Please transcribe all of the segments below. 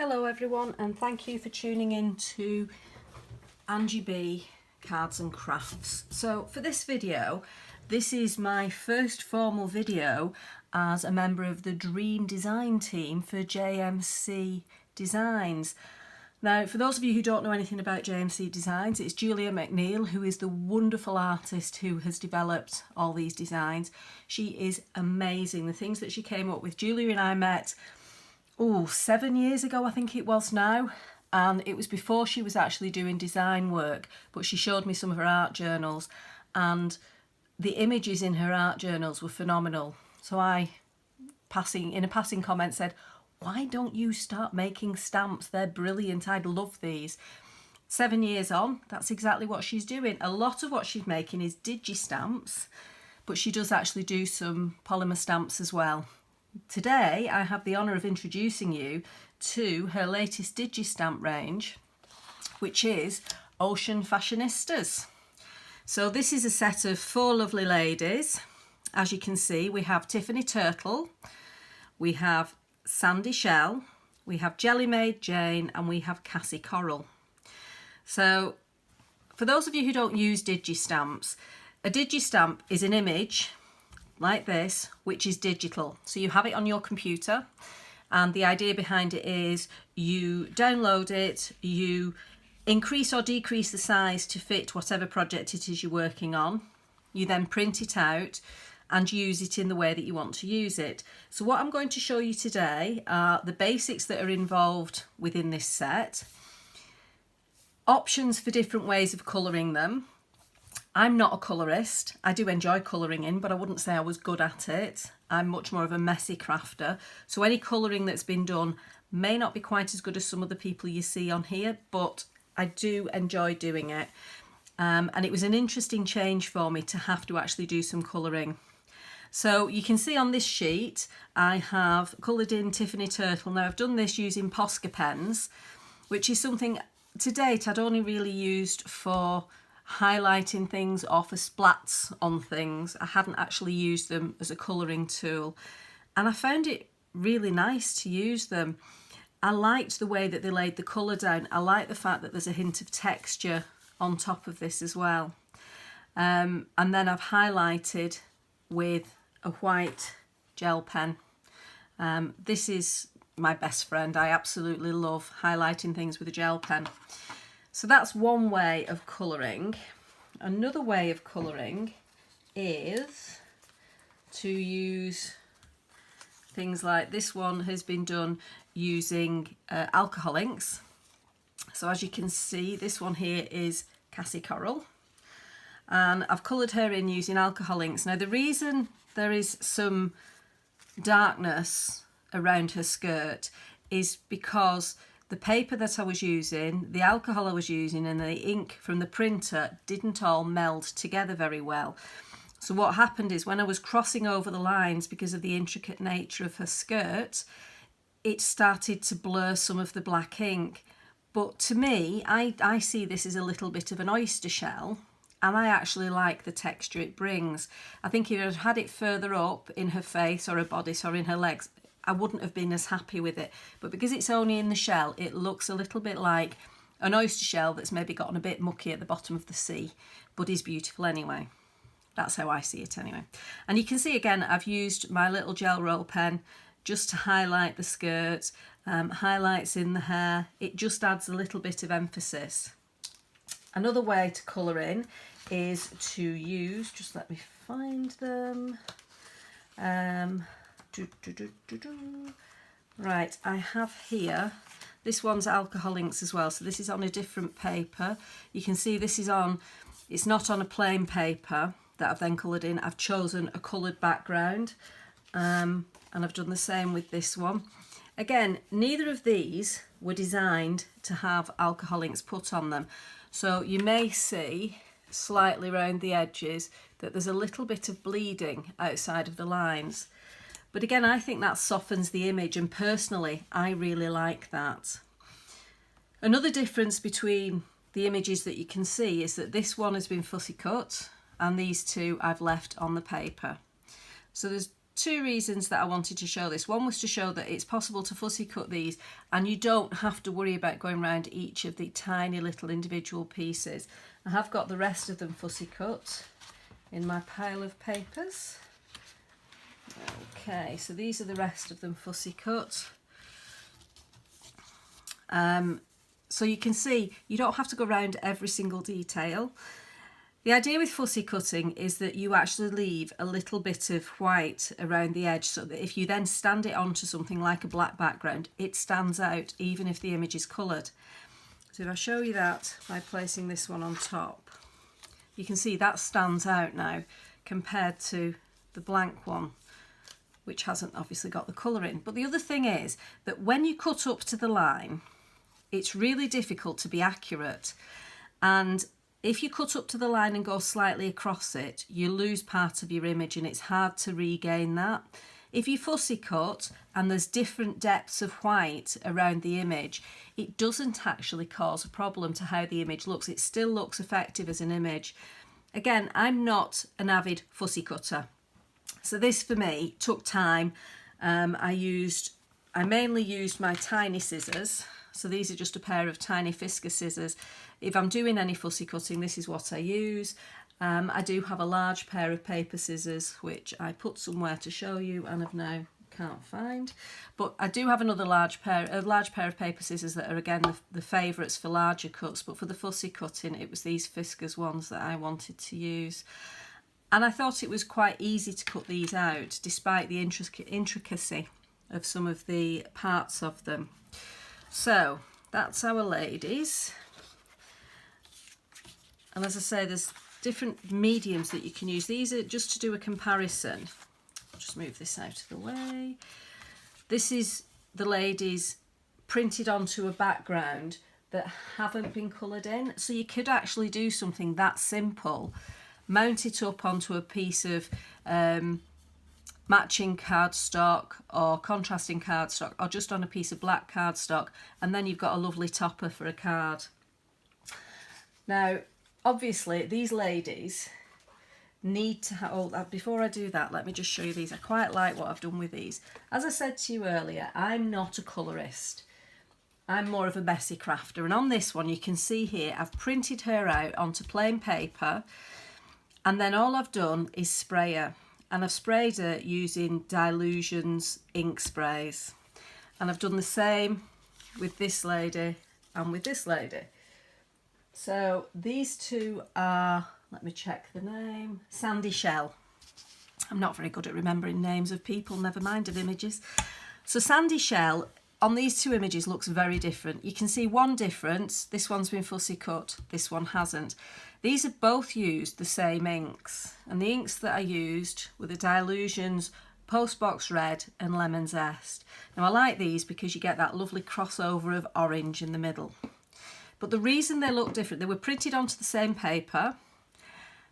Hello everyone, and thank you for tuning in to Angie B Cards and Crafts. So for this video, this is my first formal video as a member of the Dream Design team for JMC Designs. Now, for those of you who don't know anything about JMC Designs, it's Julia McNeil, who is the wonderful artist who has developed all these designs. She is amazing. The things that she came up with, Julia and I met 7 years ago, I think it was now, and it was before she was actually doing design work, but she showed me some of her art journals, and the images in her art journals were phenomenal. So I, in a passing comment, said, why don't you start making stamps? They're brilliant, I'd love these. 7 years on, that's exactly what she's doing. A lot of what she's making is digistamps, but she does actually do some polymer stamps as well. Today I have the honour of introducing you to her latest digistamp range, which is Ocean Fashionistas. So this is a set of 4 lovely ladies. As you can see, we have Tiffany Turtle, we have Sandy Shell, we have Jelly Maid Jane, and we have Cassie Coral. So for those of you who don't use digistamps, a digistamp is an image like this, which is digital. So you have it on your computer, and the idea behind it is you download it, you increase or decrease the size to fit whatever project it is you're working on. You then print it out and use it in the way that you want to use it. So what I'm going to show you today are the basics that are involved within this set, options for different ways of colouring them. I'm not a colourist. I do enjoy colouring in, but I wouldn't say I was good at it. I'm much more of a messy crafter. So any colouring that's been done may not be quite as good as some of the people you see on here, but I do enjoy doing it. And it was an interesting change for me to have to actually do some colouring. So you can see on this sheet, I have coloured in Tiffany Turtle. Now I've done this using Posca pens, which is something to date I'd only really used for highlighting things or for splats on things. I hadn't actually used them as a colouring tool, and I found it really nice to use them. I liked the way that they laid the colour down. I like the fact that there's a hint of texture on top of this as well. And then I've highlighted with a white gel pen. This is my best friend. I absolutely love highlighting things with a gel pen. So that's one way of colouring. Another way of colouring is to use things like this one has been done using alcohol inks. So as you can see, this one here is Cassie Coral, and I've coloured her in using alcohol inks. Now the reason there is some darkness around her skirt is because the paper that I was using, the alcohol I was using, and the ink from the printer didn't all meld together very well. So what happened is when I was crossing over the lines, because of the intricate nature of her skirt, it started to blur some of the black ink. But to me, I see this as a little bit of an oyster shell, and I actually like the texture it brings. I think if I'd had it further up in her face or her bodice or in her legs, I wouldn't have been as happy with it. But because it's only in the shell, it looks a little bit like an oyster shell that's maybe gotten a bit mucky at the bottom of the sea, but is beautiful anyway. That's how I see it anyway. And you can see again, I've used my little gel roll pen just to highlight the skirt, highlights in the hair. It just adds a little bit of emphasis. Another way to colour in is to use, just let me find them. Right, I have here, this one's alcohol inks as well, so this is on a different paper. You can see this is on, it's not on a plain paper that I've then coloured in. I've chosen a coloured background, and I've done the same with this one. Again, neither of these were designed to have alcohol inks put on them, so you may see slightly around the edges that there's a little bit of bleeding outside of the lines. But again, I think that softens the image, and personally, I really like that. Another difference between the images that you can see is that this one has been fussy cut, and these two I've left on the paper. So there's two reasons that I wanted to show this. One was to show that it's possible to fussy cut these and you don't have to worry about going around each of the tiny little individual pieces. I have got the rest of them fussy cut in my pile of papers. Okay, so these are the rest of them fussy cut. So you can see you don't have to go around every single detail. The idea with fussy cutting is that you actually leave a little bit of white around the edge so that if you then stand it onto something like a black background, it stands out even if the image is coloured. So if I show you that by placing this one on top, you can see that stands out now compared to the blank one, which hasn't obviously got the colour in. But the other thing is that when you cut up to the line, it's really difficult to be accurate. And if you cut up to the line and go slightly across it, you lose part of your image and it's hard to regain that. If you fussy cut and there's different depths of white around the image, it doesn't actually cause a problem to how the image looks. It still looks effective as an image. Again, I'm not an avid fussy cutter. So this for me took time. I mainly used my tiny scissors. So these are just a pair of tiny Fisker scissors. If I'm doing any fussy cutting, this is what I use. I do have a large pair of paper scissors, which I put somewhere to show you and have now can't find. But I do have a large pair of paper scissors that are again the favourites for larger cuts. But for the fussy cutting, it was these Fiskars ones that I wanted to use. And I thought it was quite easy to cut these out, despite the intricacy of some of the parts of them. So that's our ladies. And as I say, there's different mediums that you can use. These are just to do a comparison. I'll just move this out of the way. This is the ladies printed onto a background that haven't been coloured in. So you could actually do something that simple. Mount it up onto a piece of matching cardstock or contrasting cardstock, or just on a piece of black cardstock, and then you've got a lovely topper for a card. Now, obviously, these ladies need to have... before I do that, let me just show you these. I quite like what I've done with these. As I said to you earlier, I'm not a colourist. I'm more of a messy crafter. And on this one, you can see here, I've printed her out onto plain paper, and then all I've done is spray her. And I've sprayed her using Dilutions ink sprays. And I've done the same with this lady and with this lady. So these two are, let me check the name, Sandy Shell. I'm not very good at remembering names of people, never mind of images. So Sandy Shell on these two images looks very different. You can see one difference. This one's been fussy cut, this one hasn't. These have both used the same inks, and the inks that I used were the Dilutions Postbox Red and Lemon Zest. Now I like these because you get that lovely crossover of orange in the middle. But the reason they look different, they were printed onto the same paper.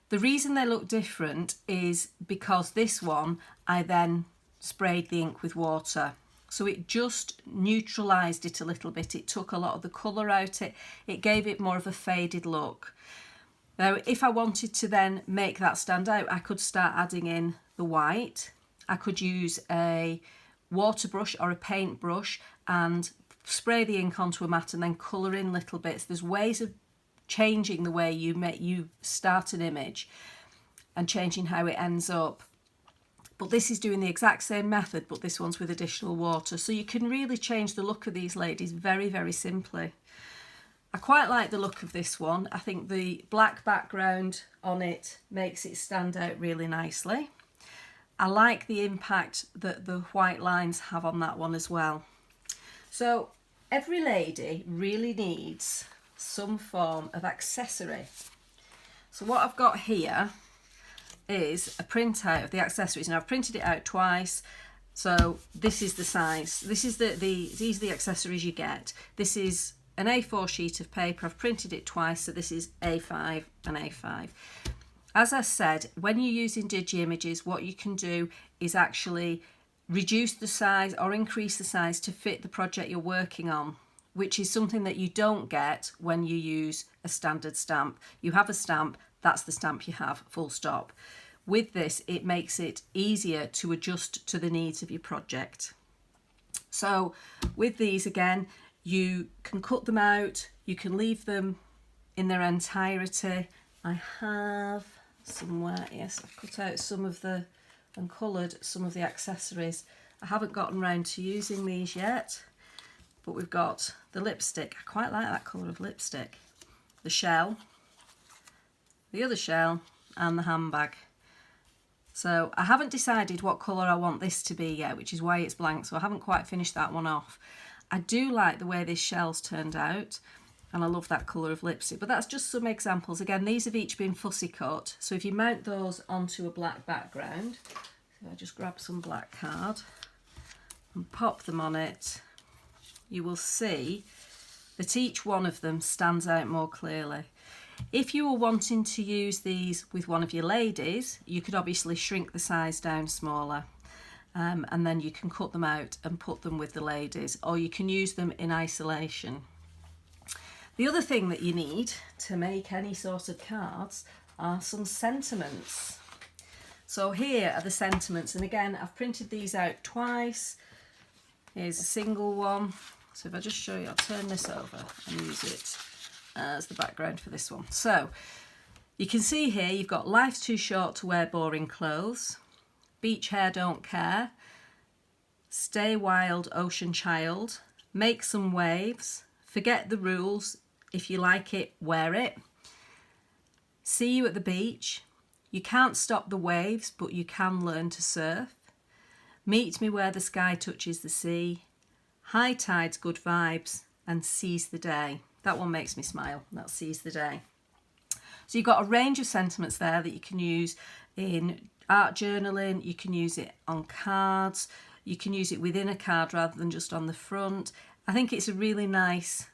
The reason they look different is because this one I then sprayed the ink with water. So it just neutralised it a little bit. It took a lot of the colour out. It gave it more of a faded look. Now, if I wanted to then make that stand out, I could start adding in the white. I could use a water brush or a paint brush and spray the ink onto a mat and then colour in little bits. There's ways of changing the way you start an image and changing how it ends up. But this is doing the exact same method, but this one's with additional water. So you can really change the look of these ladies very, very simply. I quite like the look of this one. I think the black background on it makes it stand out really nicely. I like the impact that the white lines have on that one as well. So every lady really needs some form of accessory. So what I've got here is a printout of the accessories. Now I've printed it out twice. So this is the size. These are the accessories you get. This is an A4 sheet of paper. I've printed it twice, so this is A5 and A5. As I said, when you're using digi images, what you can do is actually reduce the size or increase the size to fit the project you're working on, which is something that you don't get when you use a standard stamp. You have a stamp, that's the stamp you have, full stop. with this, it makes it easier to adjust to the needs of your project. So with these, again, you can cut them out, you can leave them in their entirety. I have somewhere, yes, I've cut out some of the, and coloured some of the accessories. I haven't gotten round to using these yet, but we've got the lipstick. I quite like that colour of lipstick. The shell, the other shell, and the handbag. So I haven't decided what colour I want this to be yet, which is why it's blank, so I haven't quite finished that one off. I do like the way this shell's turned out, and I love that colour of lipstick, but that's just some examples. Again, these have each been fussy cut, so if you mount those onto a black background, so I just grab some black card and pop them on it, you will see that each one of them stands out more clearly. If you were wanting to use these with one of your ladies, you could obviously shrink the size down smaller, and then you can cut them out and put them with the ladies, or you can use them in isolation. The other thing that you need to make any sort of cards are some sentiments. So here are the sentiments, and again, I've printed these out twice. Here's a single one. So if I just show you, I'll turn this over and use it as the background for this one. So you can see here you've got life's too short to wear boring clothes, beach hair don't care, stay wild ocean child, make some waves, forget the rules, if you like it, wear it, see you at the beach, you can't stop the waves but you can learn to surf, meet me where the sky touches the sea, high tides, good vibes, and seize the day. That one makes me smile, that seize the day. So you've got a range of sentiments there that you can use in art journaling, you can use it on cards, you can use it within a card rather than just on the front. I think it's a really nice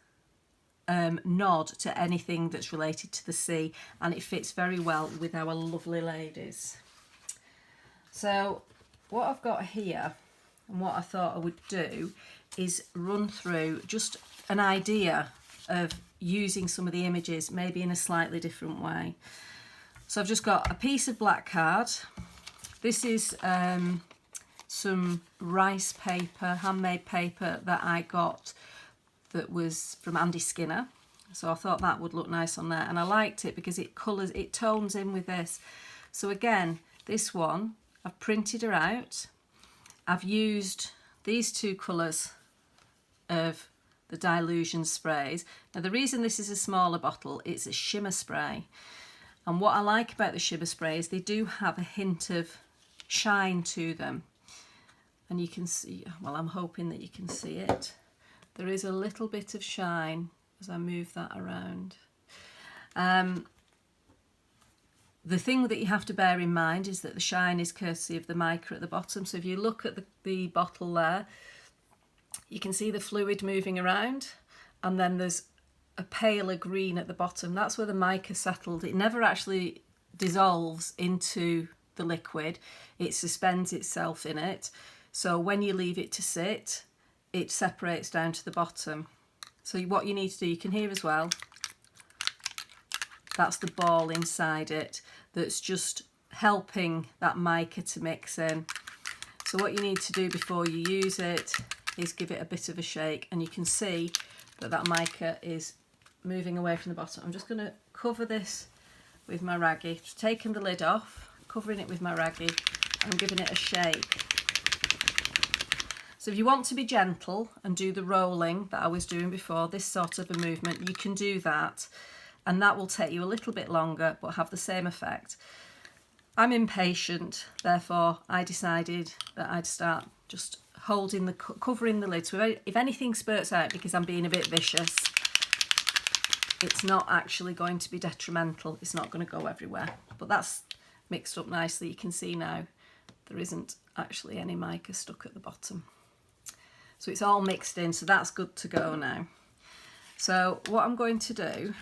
nod to anything that's related to the sea, and it fits very well with our lovely ladies. So what I've got here and what I thought I would do is run through just an idea of using some of the images maybe in a slightly different way. So I've just got a piece of black card. This is some rice paper, handmade paper that I got that was from Andy Skinner. So I thought that would look nice on there, and I liked it because it colours, it tones in with this. So again, this one, I've printed her out. I've used these two colours of the Dilution sprays. Now the reason this is a smaller bottle, it's a shimmer spray. And what I like about the shimmer sprays, they do have a hint of shine to them. And you can see, well, I'm hoping that you can see it. There is a little bit of shine as I move that around. The thing that you have to bear in mind is that the shine is courtesy of the mica at the bottom. So if you look at the bottle there, you can see the fluid moving around, and then there's a paler green at the bottom. That's where the mica settled. It never actually dissolves into the liquid. It suspends itself in it. So when you leave it to sit, it separates down to the bottom. So what you need to do, you can hear as well, that's the ball inside it that's just helping that mica to mix in. So what you need to do before you use it is give it a bit of a shake, and you can see that that mica is moving away from the bottom. I'm just going to cover this with my raggy, just taking the lid off, covering it with my raggy, and giving it a shake. So if you want to be gentle and do the rolling that I was doing before, this sort of a movement, you can do that, and that will take you a little bit longer but have the same effect. I'm impatient, therefore I decided that I'd start just holding the, covering the lid. So if anything spurts out because I'm being a bit vicious, it's not actually going to be detrimental. It's not going to go everywhere. But that's mixed up nicely. You can see now there isn't actually any mica stuck at the bottom. So it's all mixed in, so that's good to go now. So what I'm going to do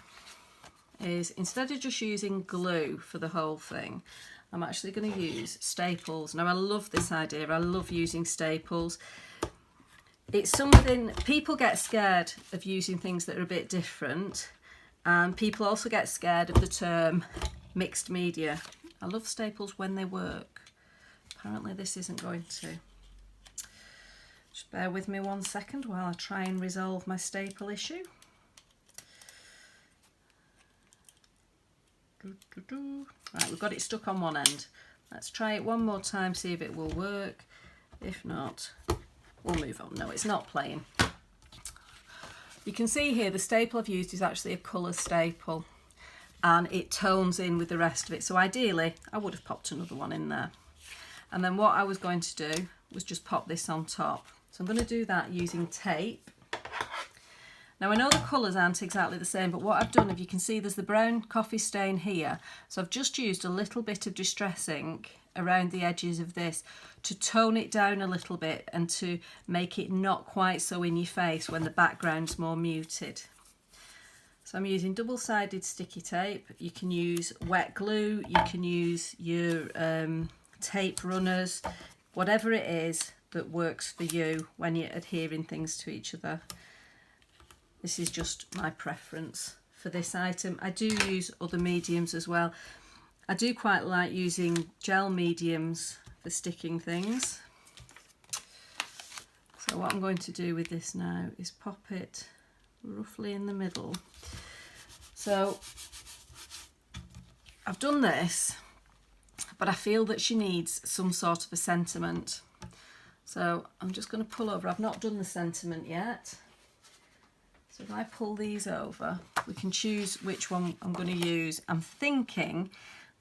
is, instead of just using glue for the whole thing, I'm actually going to use staples. Now I love this idea, I love using staples. It's something, people get scared of using things that are a bit different, and people also get scared of the term mixed media. I love staples when they work. Apparently this isn't going to. Just bear with me 1 second while I try and resolve my staple issue. Right, we've got it stuck on one end. Let's try it one more time, see if it will work. If not, we'll move on. No, it's not playing. You can see here the staple I've used is actually a colour staple, and it tones in with the rest of it. So ideally, I would have popped another one in there. And then what I was going to do was just pop this on top. So I'm going to do that using tape. Now I know the colours aren't exactly the same, but what I've done, if you can see, there's the brown coffee stain here. So I've just used a little bit of Distress ink around the edges of this to tone it down a little bit and to make it not quite so in your face when the background's more muted. So I'm using double-sided sticky tape. You can use wet glue, you can use your tape runners, whatever it is that works for you when you're adhering things to each other. This is just my preference for this item. I do use other mediums as well. I do quite like using gel mediums for sticking things. So what I'm going to do with this now is pop it roughly in the middle. So I've done this, but I feel that she needs some sort of a sentiment. So I'm just going to pull over. I've not done the sentiment yet. So if I pull these over, we can choose which one I'm going to use. I'm thinking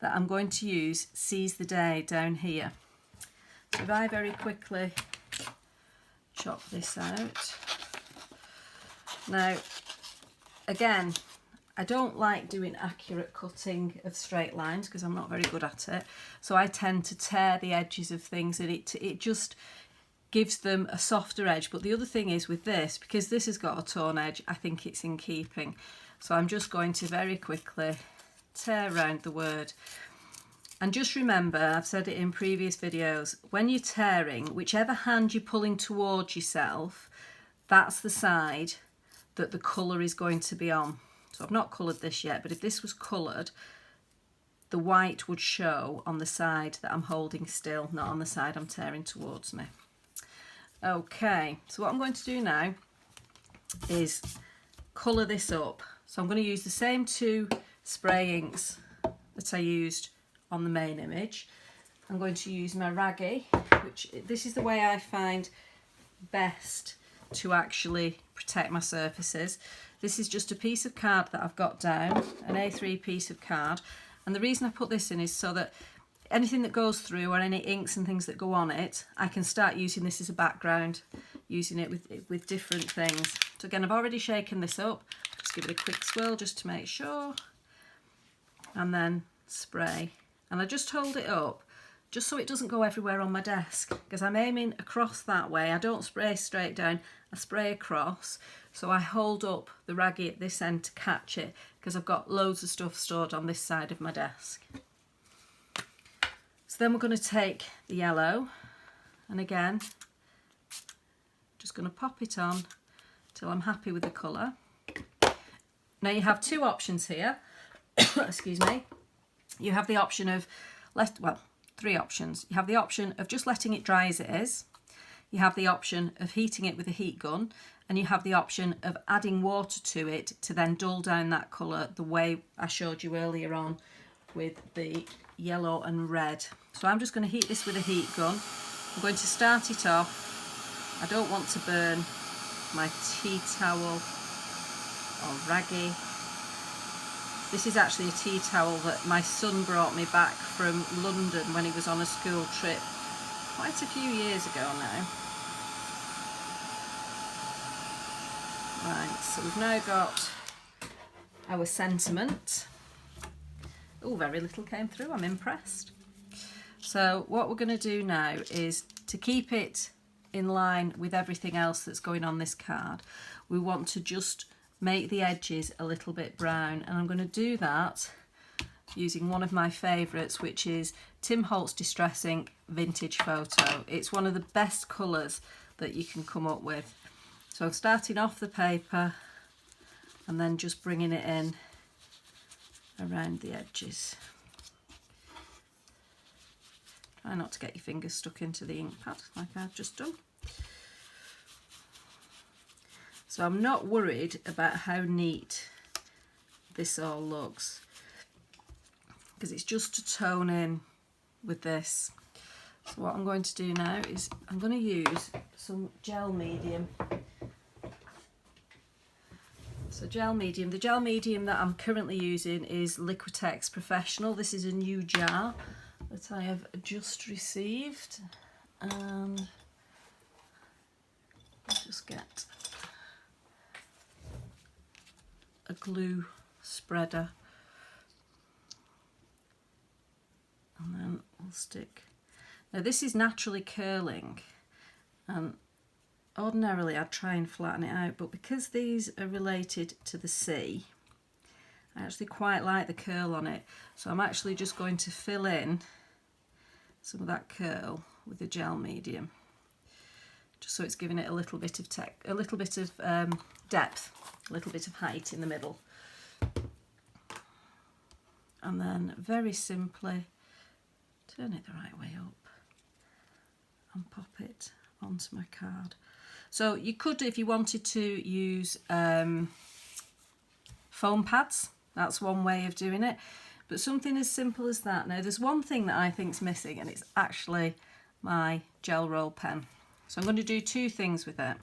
that I'm going to use Seize the Day down here. So if I very quickly chop this out. Now, again, I don't like doing accurate cutting of straight lines because I'm not very good at it. So I tend to tear the edges of things, and it just gives them a softer edge. But the other thing is with this, because this has got a torn edge, I think it's in keeping. So I'm just going to very quickly tear around the word. And just remember, I've said it in previous videos, when you're tearing, whichever hand you're pulling towards yourself, that's the side that the colour is going to be on. So I've not coloured this yet, but if this was coloured, the white would show on the side that I'm holding still, not on the side I'm tearing towards me. Okay, so what I'm going to do now is colour this up. So I'm going to use the same two spray inks that I used on the main image. I'm going to use my raggy, which this is the way I find best to actually protect my surfaces. This is just a piece of card that I've got down, an A3 piece of card, and the reason I put this in is so that anything that goes through or any inks and things that go on it, I can start using this as a background, using it with different things. So again, I've already shaken this up. Just give it a quick swirl just to make sure, and then spray. And I just hold it up just so it doesn't go everywhere on my desk, because I'm aiming across that way. I don't spray straight down, I spray across. So I hold up the raggy at this end to catch it, because I've got loads of stuff stored on this side of my desk. So then we're going to take the yellow, and again, just going to pop it on till I'm happy with the colour. Now you have two options here. Excuse me. You have the option of, three options. You have the option of just letting it dry as it is. You have the option of heating it with a heat gun, and you have the option of adding water to it to then dull down that colour the way I showed you earlier on with the yellow and red. So I'm just going to heat this with a heat gun. I'm going to start it off. I don't want to burn my tea towel or raggy. This is actually a tea towel that my son brought me back from London when he was on a school trip quite a few years ago now. Right, so we've now got our sentiment. Oh, very little came through, I'm impressed. So what we're going to do now is, to keep it in line with everything else that's going on this card, we want to just make the edges a little bit brown, and I'm going to do that using one of my favourites, which is Tim Holtz Distress Ink Vintage Photo. It's one of the best colours that you can come up with. So I'm starting off the paper and then just bringing it in around the edges. Try not to get your fingers stuck into the ink pad like I've just done. So I'm not worried about how neat this all looks, because it's just to tone in with this. So what I'm going to do now is I'm going to use some gel medium. So gel medium, the gel medium that I'm currently using is Liquitex Professional. This is a new jar that I have just received, and I'll just get a glue spreader, and then we'll stick. Now this is naturally curling, and ordinarily I'd try and flatten it out, but because these are related to the sea, I actually quite like the curl on it. So I'm actually just going to fill in some of that curl with the gel medium, just so it's giving it a little bit of depth, a little bit of height in the middle. And then very simply turn it the right way up and pop it onto my card. So you could, if you wanted to, use foam pads. That's one way of doing it, but something as simple as that. Now there's one thing that I think's missing, and it's actually my gel roll pen. So I'm going to do two things with it.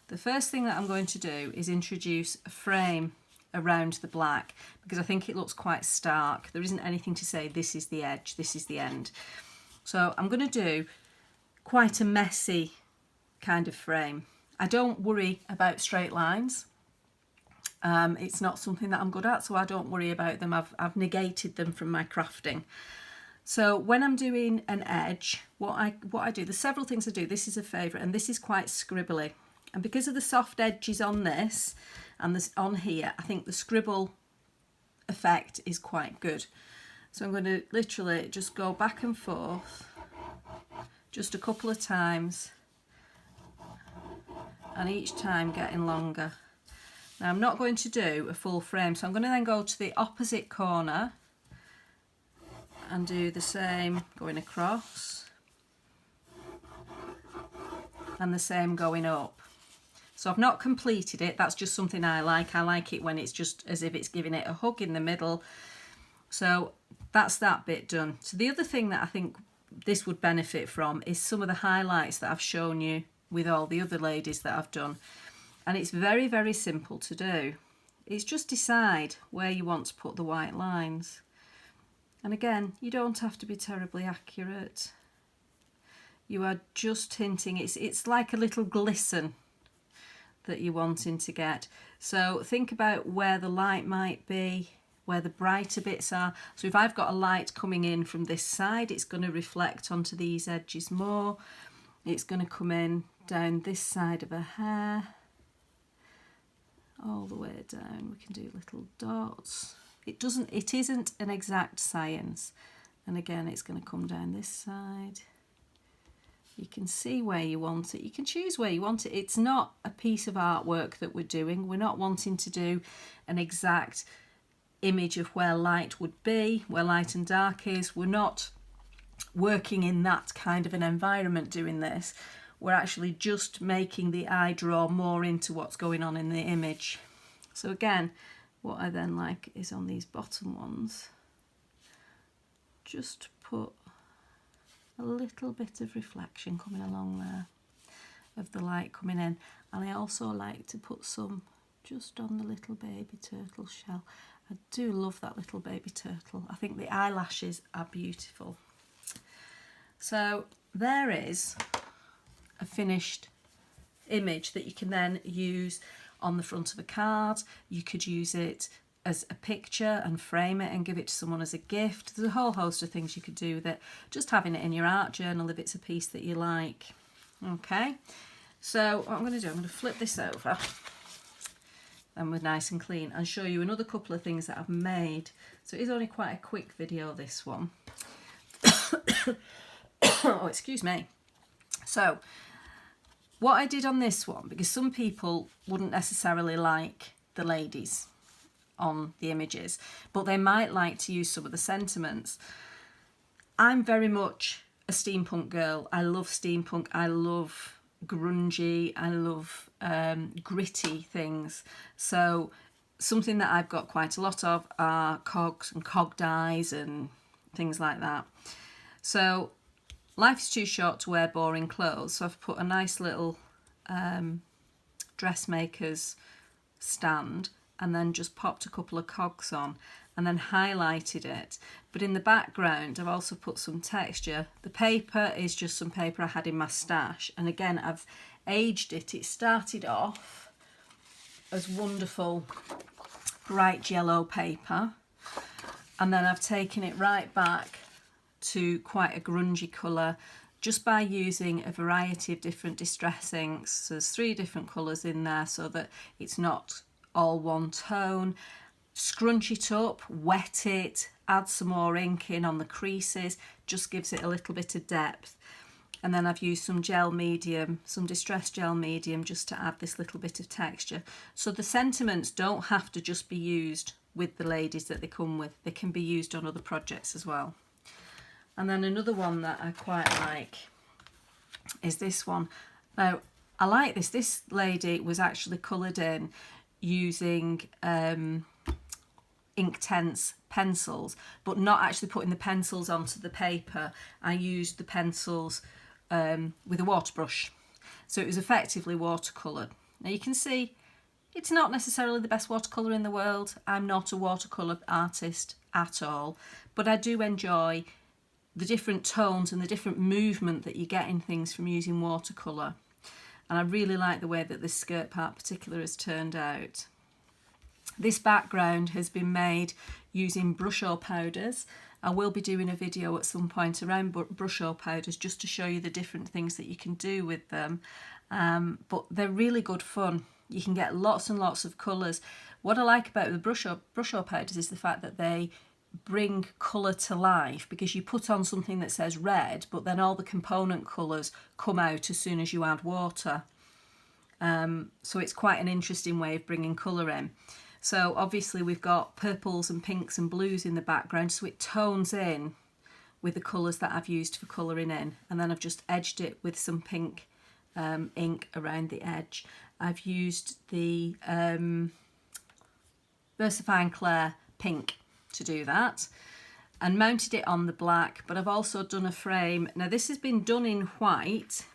The first thing that I'm going to do is introduce a frame around the black, because I think it looks quite stark. There isn't anything to say this is the edge, this is the end. So I'm going to do quite a messy kind of frame. I don't worry about straight lines. It's not something that I'm good at, so I don't worry about them. I've negated them from my crafting. So when I'm doing an edge, what I do, there's several things I do. This is a favourite, and this is quite scribbly. And because of the soft edges on this and this on here, I think the scribble effect is quite good. So I'm going to literally just go back and forth just a couple of times, and each time getting longer. Now I'm not going to do a full frame, so I'm going to then go to the opposite corner and do the same going across and the same going up. So I've not completed it, that's just something I like. I like it when it's just as if it's giving it a hug in the middle. So that's that bit done. So the other thing that I think this would benefit from is some of the highlights that I've shown you with all the other ladies that I've done. And it's very, very simple to do. It's just decide where you want to put the white lines. And again, you don't have to be terribly accurate. You are just hinting, it's like a little glisten that you're wanting to get. So think about where the light might be, where the brighter bits are. So if I've got a light coming in from this side, it's going to reflect onto these edges more. It's going to come in down this side of her hair, all the way down. We can do little dots. It isn't an exact science. And again, it's going to come down this side. You can see where you want it. You can choose where you want it. It's not a piece of artwork that we're doing. We're not wanting to do an exact image of where light would be, where light and dark is. We're not working in that kind of an environment doing this. We're actually just making the eye draw more into what's going on in the image. So again, what I then like is on these bottom ones, just put a little bit of reflection coming along there of the light coming in. And I also like to put some just on the little baby turtle shell. I do love that little baby turtle. I think the eyelashes are beautiful. So there is a finished image that you can then use on the front of a card. You could use it as a picture and frame it and give it to someone as a gift. There's a whole host of things you could do with it. Just having it in your art journal if it's a piece that you like. Okay, so what I'm going to do, I'm going to flip this over and we're nice and clean and show you another couple of things that I've made. So it is only quite a quick video, this one. Oh, excuse me. So what I did on this one, because some people wouldn't necessarily like the ladies on the images, but they might like to use some of the sentiments. I'm very much a steampunk girl. I love steampunk. I love grungy. I love gritty things. So something that I've got quite a lot of are cogs and cog dyes and things like that. So life is too short to wear boring clothes, so I've put a nice little dressmaker's stand and then just popped a couple of cogs on and then highlighted it. But in the background I've also put some texture. The paper is just some paper I had in my stash, and again I've aged it. It started off as wonderful bright yellow paper, and then I've taken it right back to quite a grungy colour just by using a variety of different distress inks. There's 3 different colours in there so that it's not all one tone. Scrunch it up, wet it, add some more ink in on the creases, just gives it a little bit of depth. And then I've used some gel medium, some distress gel medium, just to add this little bit of texture. So the sentiments don't have to just be used with the ladies that they come with. They can be used on other projects as well. And then another one that I quite like is this one. Now, I like this. This lady was actually coloured in using Inktense pencils, but not actually putting the pencils onto the paper. I used the pencils with a water brush. So it was effectively watercoloured. Now you can see it's not necessarily the best watercolour in the world. I'm not a watercolour artist at all, but I do enjoy the different tones and the different movement that you get in things from using watercolour. And I really like the way that this skirt part particular has turned out. This background has been made using brush or powders. I will be doing a video at some point around brush or powders just to show you the different things that you can do with them. But they're really good fun. You can get lots and lots of colours. What I like about the brush or powders is the fact that they bring colour to life, because you put on something that says red, but then all the component colours come out as soon as you add water. So it's quite an interesting way of bringing colour in. So obviously we've got purples and pinks and blues in the background, so it tones in with the colours that I've used for colouring in. And then I've just edged it with some pink ink around the edge. I've used the VersaFine Clair pink to do that and mounted it on the black, but I've also done a frame. Now this has been done in white,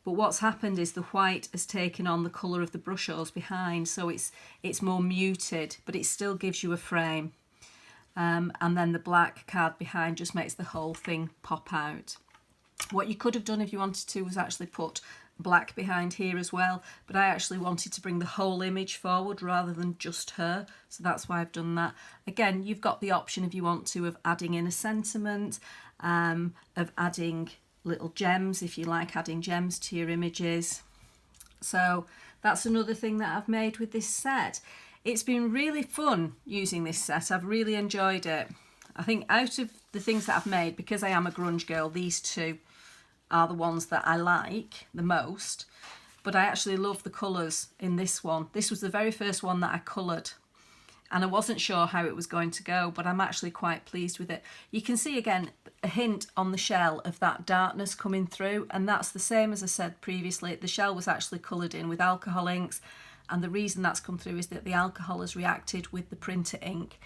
but what's happened is the white has taken on the colour of the brushos behind, so it's more muted, but it still gives you a frame. And then the black card behind just makes the whole thing pop out. What you could have done if you wanted to was actually put black behind here as well, but I actually wanted to bring the whole image forward rather than just her, so that's why I've done that. Again, you've got the option, if you want to, of adding in a sentiment, of adding little gems if you like adding gems to your images. So that's another thing that I've made with this set. It's been really fun using this set. I've really enjoyed it. I think out of the things that I've made, because I am a grunge girl, these 2 are the ones that I like the most, but I actually love the colours in this one. This was the very first one that I coloured, and I wasn't sure how it was going to go, but I'm actually quite pleased with it. You can see again a hint on the shell of that darkness coming through, and that's the same as I said previously. The shell was actually coloured in with alcohol inks, and the reason that's come through is that the alcohol has reacted with the printer ink,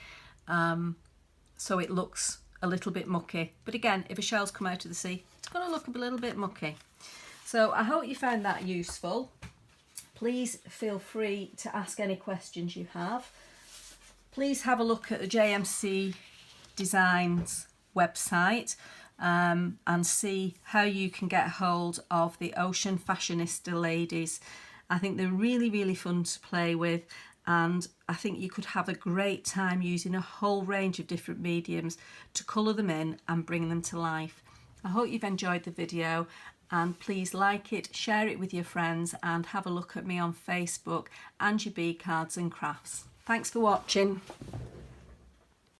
so it looks a little bit mucky. But again, if a shell's come out of the sea, it's going to look a little bit mucky. So I hope you found that useful. Please feel free to ask any questions you have. Please have a look at the JMC Designs website and see how you can get hold of the Ocean Fashionista ladies. I think they're really, really fun to play with, and I think you could have a great time using a whole range of different mediums to colour them in and bring them to life. I hope you've enjoyed the video, and please like it, share it with your friends, and have a look at me on Facebook, Angie B Cards and Crafts. Thanks for watching.